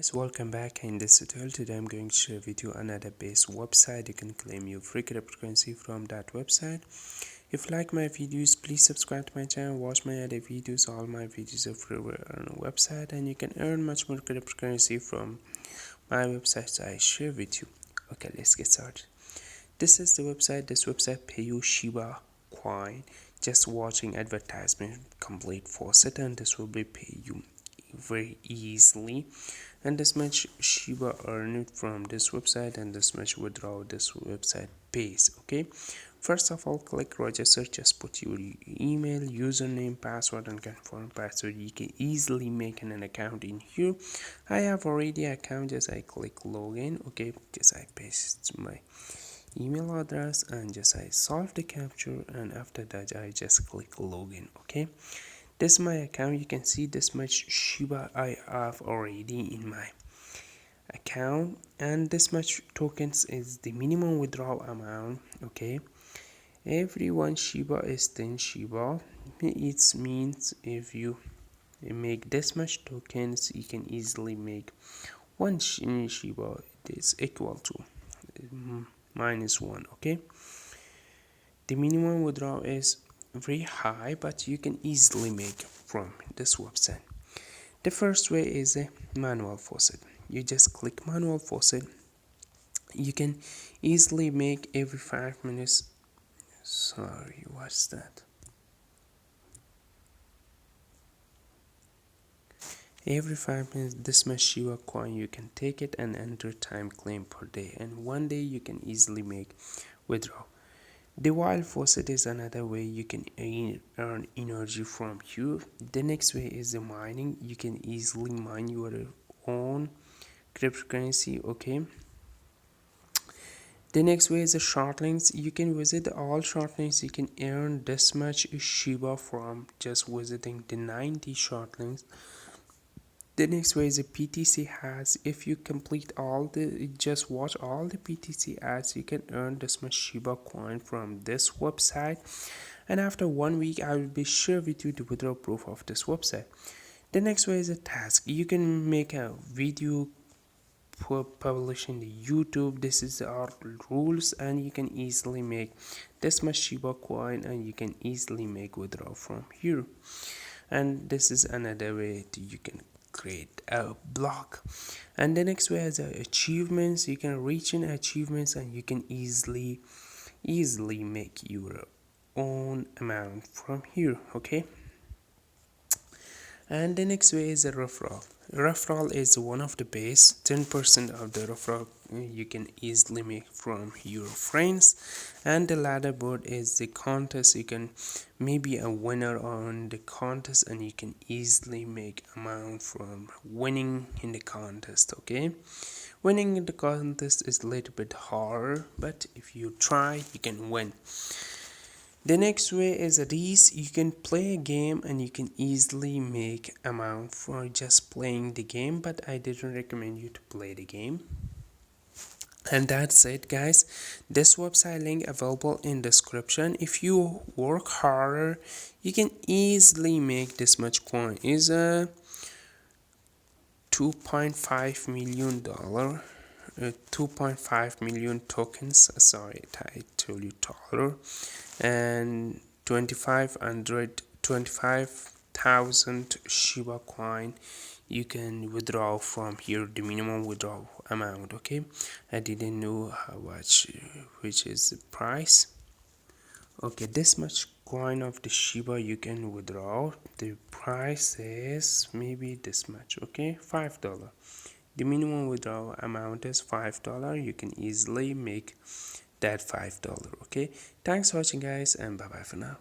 guys, welcome back. In this tutorial today I'm going to share with you another base website. You can claim your free cryptocurrency from that website. If you like my videos, please subscribe to my channel, watch my other videos. All my videos are free on a website and you can earn much more cryptocurrency from my websites I share with you. Okay, let's get started. This is the website. This website pay you shiba coin. Just watching advertisement complete faucet, and this will be pay you very easily, and this much shiba earned from this website and this much withdraw this website pays. Okay, first of all, click register. Just put your email, username, password and confirm password. You can easily make an account in here. I have already an account. Just I click login. Okay, just I paste my email address and just I solve the capture, and after that I just click login. Okay, this is my account. You can see this much shiba I have already in my account, and this much tokens is the minimum withdrawal amount. Okay, every one shiba is 10 shiba. It means if you make this much tokens, you can easily make one shiba. It is equal to -1. Okay, the minimum withdrawal is very high, but you can easily make from this website. The first way is a manual faucet. You just click manual faucet. You can easily make every 5 minutes. Sorry, what's that? Every 5 minutes this much shiba coin you can take it and enter time claim per day, and one day you can easily make withdraw. The wild faucet is another way you can earn energy from here. The next way is the mining. You can easily mine your own cryptocurrency. Okay, the next way is the short links. You can visit all short links. You can earn this much shiba from just visiting the 90 short links. The next way is a PTC ads. If you complete just watch all the PTC ads, you can earn this much shiba coin from this website, and after 1 week I will be share with you the withdrawal proof of this website. The next way is a task. You can make a video publish in the YouTube. This is our rules, and you can easily make this much shiba coin and you can easily make withdrawal from here. And this is another way you can create a blog. And the next way is achievements. You can reach in achievements and you can easily make your own amount from here. Okay, and the next way is a referral. Referral is one of the base. 10% of the referral you can easily make from your friends, and the ladder board is the contest. You can maybe a winner on the contest and you can easily make amount from winning in the contest. Okay, winning in the contest is a little bit harder, but if you try you can win. The next way is this. You can play a game and you can easily make amount for just playing the game, but I didn't recommend you to play the game. And that's it, guys. This website link available in description. If you work harder, you can easily make this much coin. Is a $2.5 million 2.5 million tokens. Sorry, I told you dollar, and 25,000 shiba coin you can withdraw from here, the minimum withdrawal amount. Okay, I didn't know how much, which is the price. Okay, this much coin of the shiba you can withdraw. The price is maybe this much. Okay, $5. The minimum withdrawal amount is $5. You can easily make that $5. Okay, thanks for watching, guys, and bye bye for now.